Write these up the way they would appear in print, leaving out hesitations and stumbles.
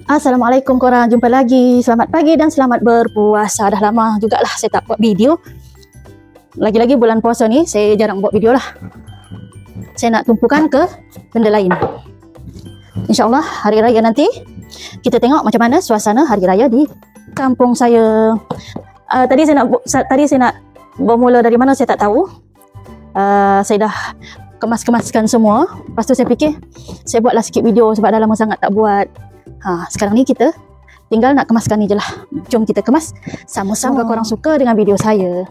Assalamualaikum korang, jumpa lagi. Selamat pagi dan selamat berpuasa. Dah lama jugalah saya tak buat video. Lagi-lagi bulan puasa ni saya jarang buat video lah. Saya nak tumpukan ke benda lain. InsyaAllah hari raya nanti kita tengok macam mana suasana hari raya di kampung saya. Tadi saya nak bermula dari mana saya tak tahu. Saya dah kemas-kemaskan semua. Lepas tu saya fikir saya buatlah sikit video sebab dah lama sangat tak buat. Sekarang ni kita tinggal nak kemaskan ni je lah. Jom kita kemas sama-sama. Semoga korang suka dengan video saya.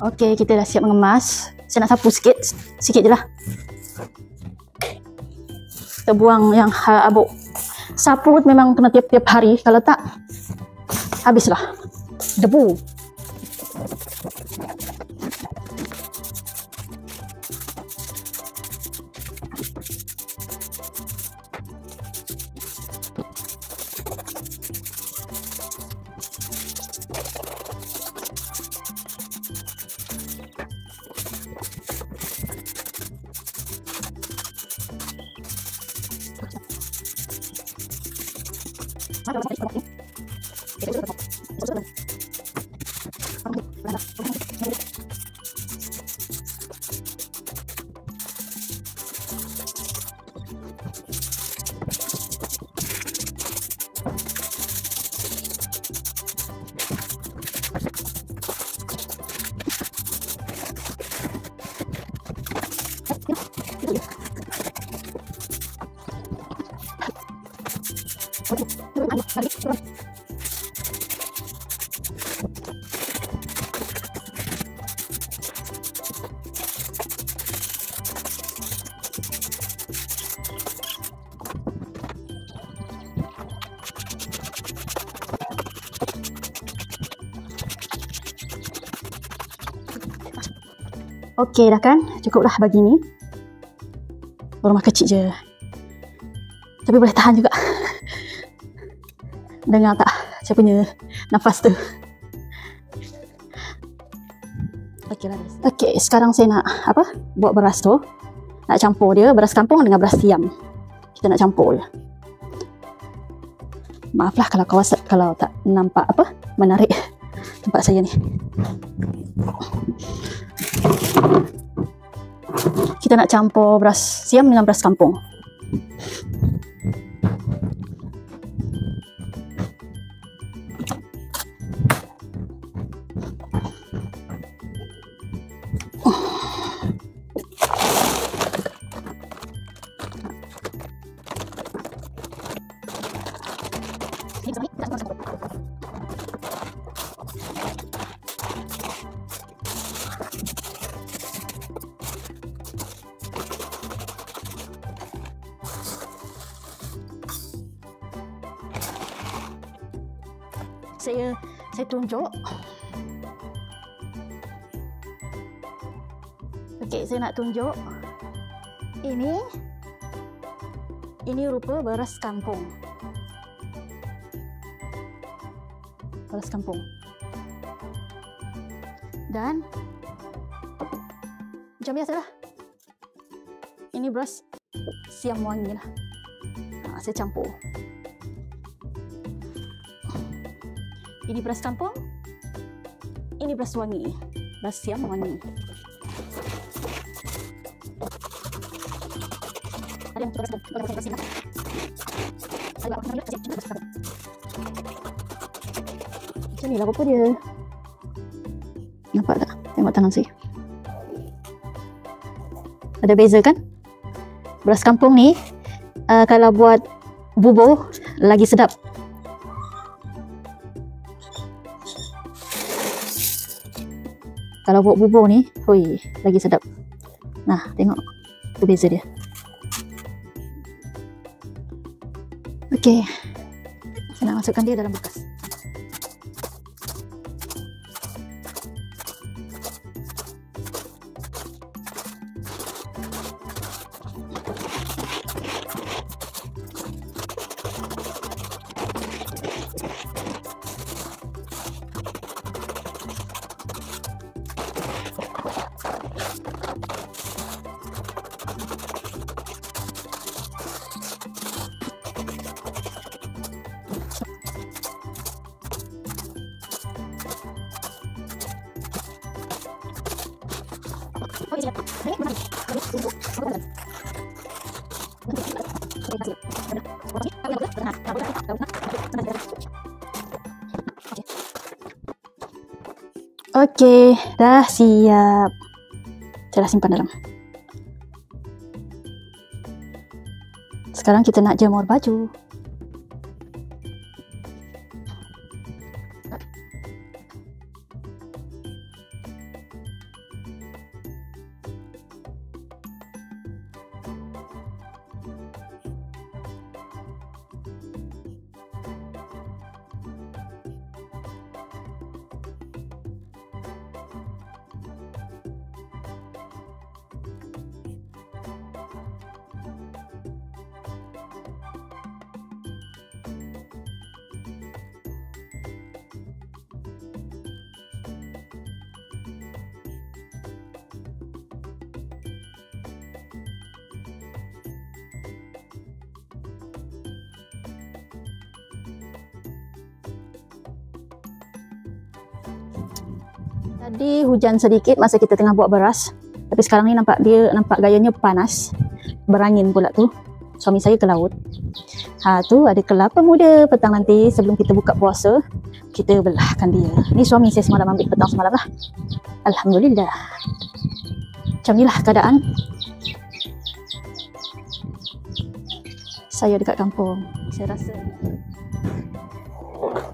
Okey, kita dah siap mengemas. Saya nak sapu sikit je lah. Kita buang yang abuk. Sapu memang kena tiap-tiap hari, kalau tak habislah debu. Okey dah kan? Cukuplah bagi ni. Rumah kecil je. Tapi boleh tahan juga. Dengar tak saya punya nafas tu? Okey, sekarang saya nak buat beras tu. Nak campur dia, beras kampung dengan beras siam. Kita nak campur je. Maaflah kalau tak nampak menarik tempat saya ni. Kita nak campur beras siam dengan beras kampung. Saya tunjuk. Okey, saya nak tunjuk. Ini rupa beras kampung. Beras kampung. Dan macam biasalah. Ini beras siam wangi lah. Saya campur. Ini beras kampung, ini beras wangi, beras siam wangi. Ada yang beras siam. Macam ni lah rupa dia. Nampak tak? Tengok tangan saya. Ada beza kan? Beras kampung ni kalau buat bubur lagi sedap. Kalau buat bubur ni, lagi sedap. Nah, tengok tu beza dia. Okey. Saya nak masukkan dia dalam bekas. Okey, dah siap. Saya dah simpan dalam. Sekarang kita nak jemur baju. Tadi hujan sedikit masa kita tengah buat beras. Tapi sekarang ni nampak gayanya panas. Berangin pula tu. Suami saya ke laut. Tu ada kelapa muda petang nanti sebelum kita buka puasa. Kita belahkan dia. Ni suami saya semalam ambil petang semalam lah. Alhamdulillah. Macam ni lah keadaan saya dekat kampung. Saya rasa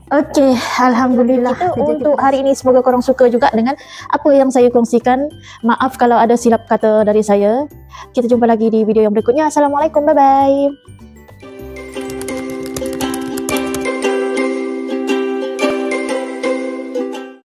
okey, Alhamdulillah. Untuk hari ini semoga korang suka juga dengan apa yang saya kongsikan. Maaf kalau ada silap kata dari saya. Kita jumpa lagi di video yang berikutnya. Assalamualaikum, bye-bye.